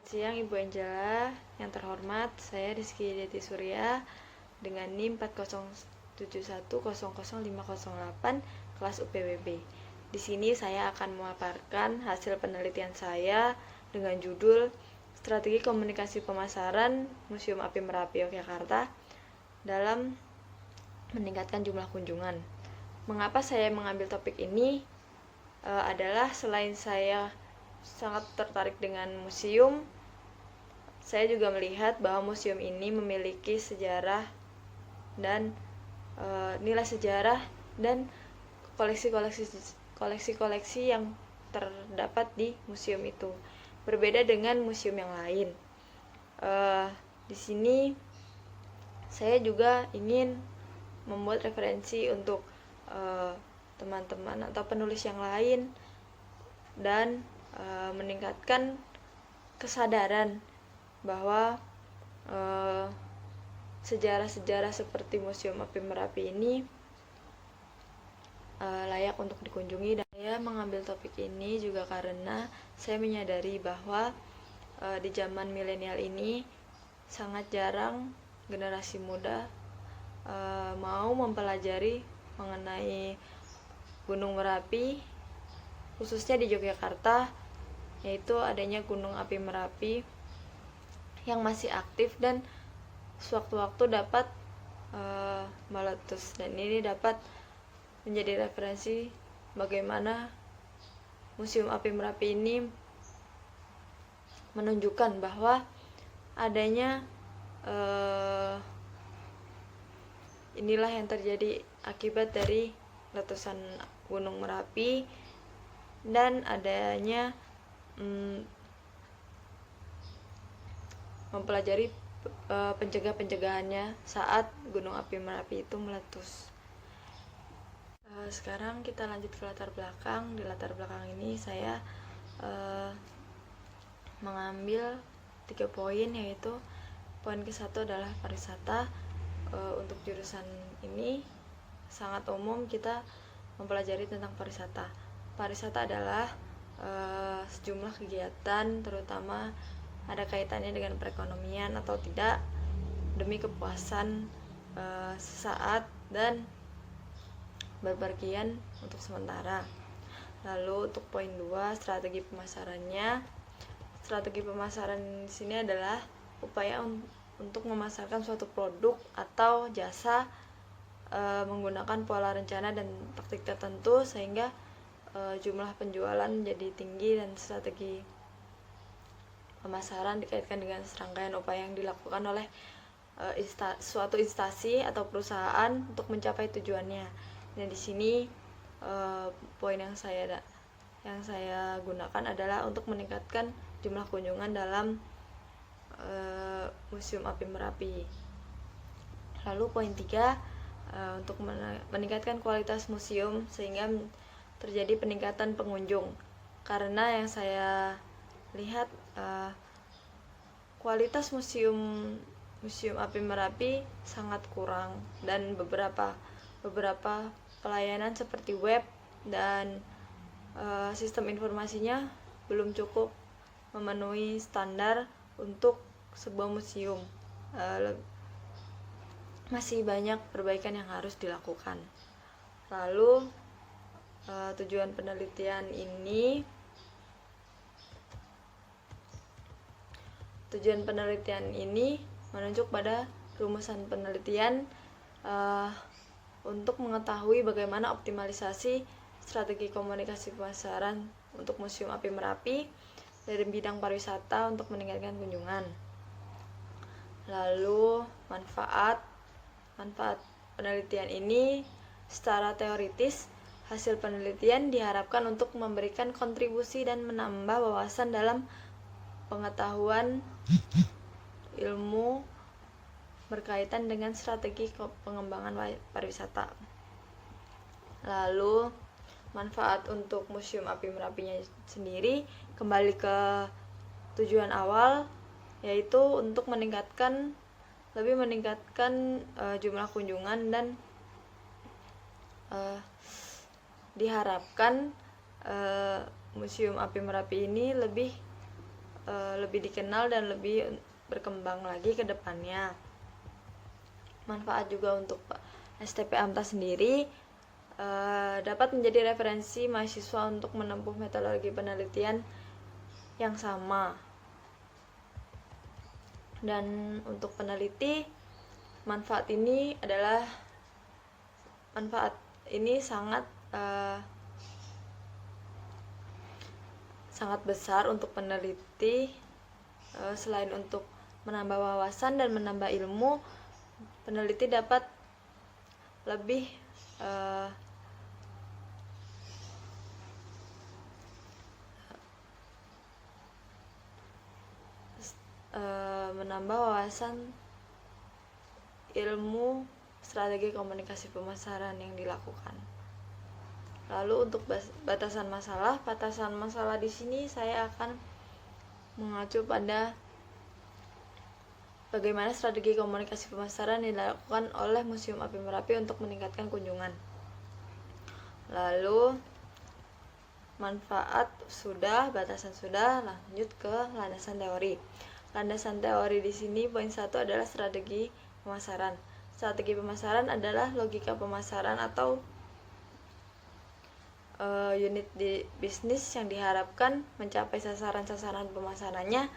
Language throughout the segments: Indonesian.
siang Ibu Angela, yang terhormat saya Rizky Deti Surya dengan NIM 4071000508 kelas UPWB. Di sini saya akan memaparkan hasil penelitian saya dengan judul Strategi Komunikasi Pemasaran Museum Api Merapi Yogyakarta dalam meningkatkan jumlah kunjungan. Mengapa saya mengambil topik ini? Adalah selain saya sangat tertarik dengan museum, saya juga melihat bahwa museum ini memiliki sejarah dan nilai sejarah dan koleksi-koleksi yang terdapat di museum itu. Berbeda dengan museum yang lain. Di sini saya juga ingin membuat referensi untuk teman-teman atau penulis yang lain dan meningkatkan kesadaran bahwa sejarah-sejarah seperti Museum Api Merapi ini layak untuk dikunjungi. Dan saya mengambil topik ini juga karena saya menyadari bahwa di zaman milenial ini sangat jarang generasi muda mau mempelajari mengenai Gunung Merapi, khususnya di Yogyakarta, yaitu adanya Gunung Api Merapi yang masih aktif dan sewaktu-waktu dapat meletus, dan ini dapat menjadi referensi bagaimana Museum Api Merapi ini menunjukkan bahwa adanya inilah yang terjadi akibat dari letusan Gunung Merapi dan adanya mempelajari pencegahannya saat Gunung Api Merapi itu meletus. Sekarang kita lanjut ke latar belakang. Di latar belakang ini saya mengambil 3 poin, yaitu poin ke-1 adalah pariwisata. Untuk jurusan ini sangat umum kita mempelajari tentang pariwisata. Pariwisata adalah sejumlah kegiatan, terutama ada kaitannya dengan perekonomian atau tidak, demi kepuasan sesaat dan berpergian untuk sementara. Lalu untuk poin 2, strategi pemasarannya. Strategi pemasaran di sini adalah upaya untuk memasarkan suatu produk atau jasa menggunakan pola rencana dan taktik tertentu sehingga jumlah penjualan menjadi tinggi, dan strategi pemasaran dikaitkan dengan serangkaian upaya yang dilakukan oleh suatu instansi atau perusahaan untuk mencapai tujuannya. Dan di sini poin yang saya gunakan adalah untuk meningkatkan jumlah kunjungan dalam Museum Api Merapi. Lalu poin 3, untuk meningkatkan kualitas museum sehingga terjadi peningkatan pengunjung. Karena yang saya lihat kualitas museum Api Merapi sangat kurang, dan beberapa pelayanan seperti web dan sistem informasinya belum cukup memenuhi standar untuk sebuah museum. Masih banyak perbaikan yang harus dilakukan. Lalu tujuan penelitian ini menunjuk pada rumusan penelitian untuk mengetahui bagaimana optimalisasi strategi komunikasi pemasaran untuk Museum Api Merapi dari bidang pariwisata untuk meningkatkan kunjungan. Lalu manfaat penelitian ini secara teoritis, hasil penelitian diharapkan untuk memberikan kontribusi dan menambah wawasan dalam pengetahuan ilmu berkaitan dengan strategi pengembangan pariwisata. Lalu manfaat untuk Museum Api Merapinya sendiri kembali ke tujuan awal, yaitu untuk meningkatkan jumlah kunjungan, dan diharapkan Museum Api Merapi ini lebih lebih dikenal dan lebih berkembang lagi ke depannya. Manfaat juga untuk STP AMTA sendiri dapat menjadi referensi mahasiswa untuk menempuh metodologi penelitian yang sama. Dan untuk peneliti, manfaat ini sangat besar untuk peneliti. Selain untuk menambah wawasan dan menambah ilmu, peneliti dapat lebih menambah wawasan ilmu strategi komunikasi pemasaran yang dilakukan. Lalu untuk batasan masalah di sini saya akan mengacu pada bagaimana strategi komunikasi pemasaran dilakukan oleh Museum Api Merapi untuk meningkatkan kunjungan. Lalu manfaat sudah, batasan sudah, lanjut ke landasan teori. Landasan teori di sini poin 1 adalah strategi pemasaran. Strategi pemasaran adalah logika pemasaran atau unit di bisnis yang diharapkan mencapai sasaran-sasaran pemasarannya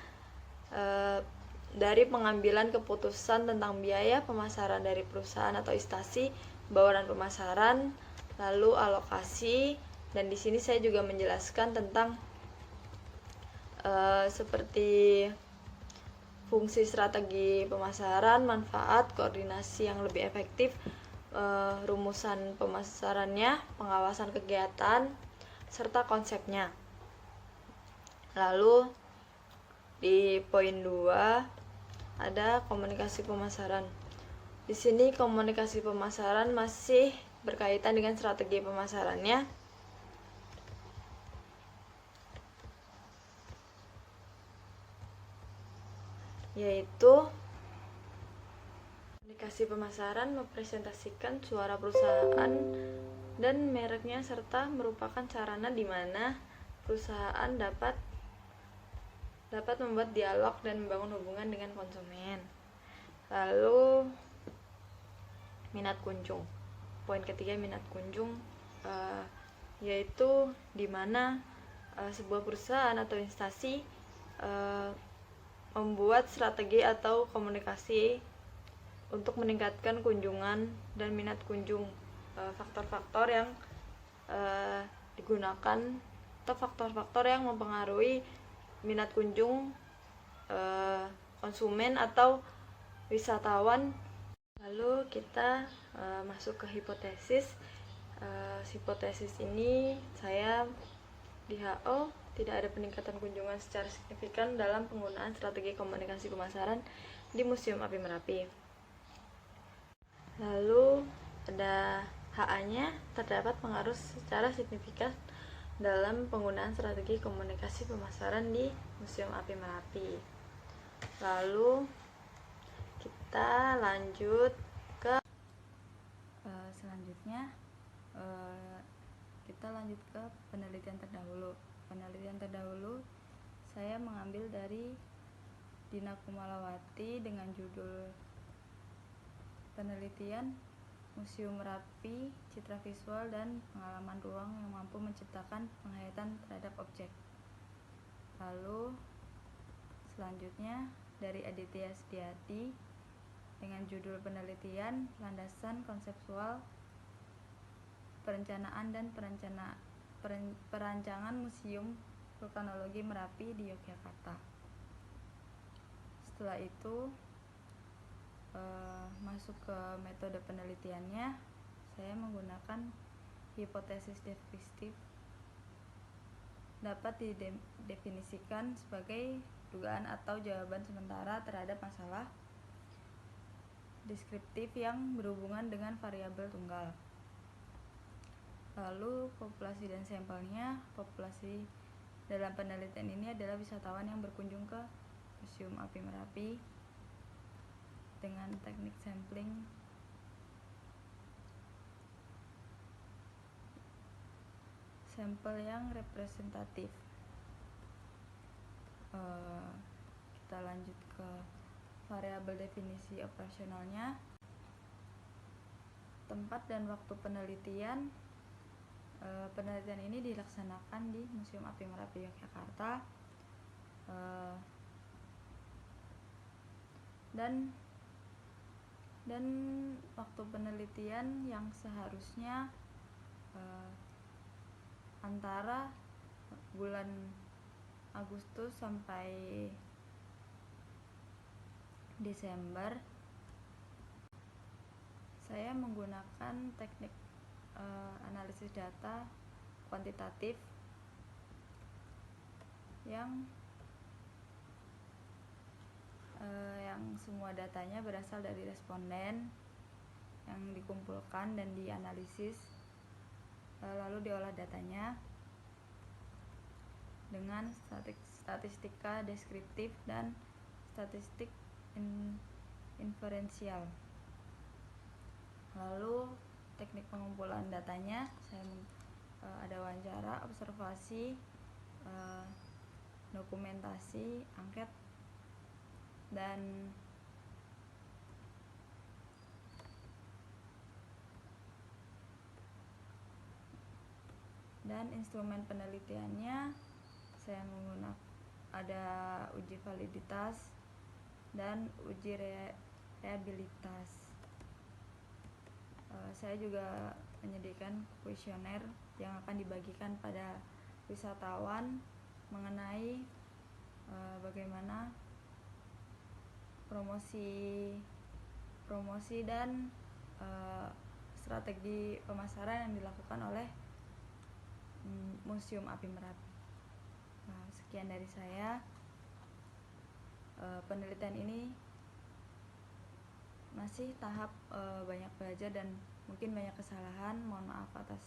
dari pengambilan keputusan tentang biaya pemasaran dari perusahaan atau instansi, bauran pemasaran, lalu alokasi, dan di sini saya juga menjelaskan tentang seperti fungsi strategi pemasaran, manfaat, koordinasi yang lebih efektif, rumusan pemasarannya, pengawasan kegiatan, serta konsepnya. Lalu di poin 2 ada komunikasi pemasaran. Di sini komunikasi pemasaran masih berkaitan dengan strategi pemasarannya, yaitu komunikasi pemasaran mempresentasikan suara perusahaan dan mereknya serta merupakan sarana di mana perusahaan dapat membuat dialog dan membangun hubungan dengan konsumen. Lalu minat kunjung. Poin ketiga, minat kunjung, yaitu di mana sebuah perusahaan atau instansi membuat strategi atau komunikasi untuk meningkatkan kunjungan dan minat kunjung. Faktor-faktor yang digunakan atau faktor-faktor yang mempengaruhi minat kunjung konsumen atau wisatawan. Lalu kita masuk ke hipotesis. Hipotesis ini saya di HO tidak ada peningkatan kunjungan secara signifikan dalam penggunaan strategi komunikasi pemasaran di Museum Api Merapi. Lalu pada HA-nya terdapat pengaruh secara signifikan dalam penggunaan strategi komunikasi pemasaran di Museum Api Merapi. Lalu kita lanjut ke selanjutnya kita lanjut ke penelitian terdahulu. Penelitian terdahulu saya mengambil dari Dina Kumalawati dengan judul penelitian Museum Merapi, Citra Visual dan Pengalaman Ruang yang Mampu Menciptakan Penghayatan Terhadap Objek. Lalu selanjutnya dari Aditya Setiati dengan judul penelitian Landasan Konseptual Perencanaan dan Perancangan Museum Vulkanologi Merapi di Yogyakarta. Setelah itu masuk ke metode penelitiannya, saya menggunakan hipotesis deskriptif. Dapat didefinisikan sebagai dugaan atau jawaban sementara terhadap masalah deskriptif yang berhubungan dengan variabel tunggal. Lalu populasi dan sampelnya. Populasi dalam penelitian ini adalah wisatawan yang berkunjung ke Museum Api Merapi dengan teknik sampling sampel yang representatif. Kita lanjut ke variabel definisi operasionalnya. Tempat dan waktu penelitian. Penelitian ini dilaksanakan di Museum Api Merapi Yogyakarta, dan waktu penelitian yang seharusnya antara bulan Agustus sampai Desember. Saya menggunakan teknik analisis data kuantitatif yang semua datanya berasal dari responden yang dikumpulkan dan dianalisis, lalu diolah datanya dengan statistika deskriptif dan statistik inferensial. Lalu teknik pengumpulan datanya, saya ada wawancara, observasi, dokumentasi, angket, dan instrumen penelitiannya saya menggunakan ada uji validitas dan uji reliabilitas. Saya juga menyediakan kuesioner yang akan dibagikan pada wisatawan mengenai bagaimana promosi dan strategi pemasaran yang dilakukan oleh Museum Api Merapi. Sekian dari saya. Penelitian ini masih tahap banyak belajar dan mungkin banyak kesalahan. Mohon maaf atas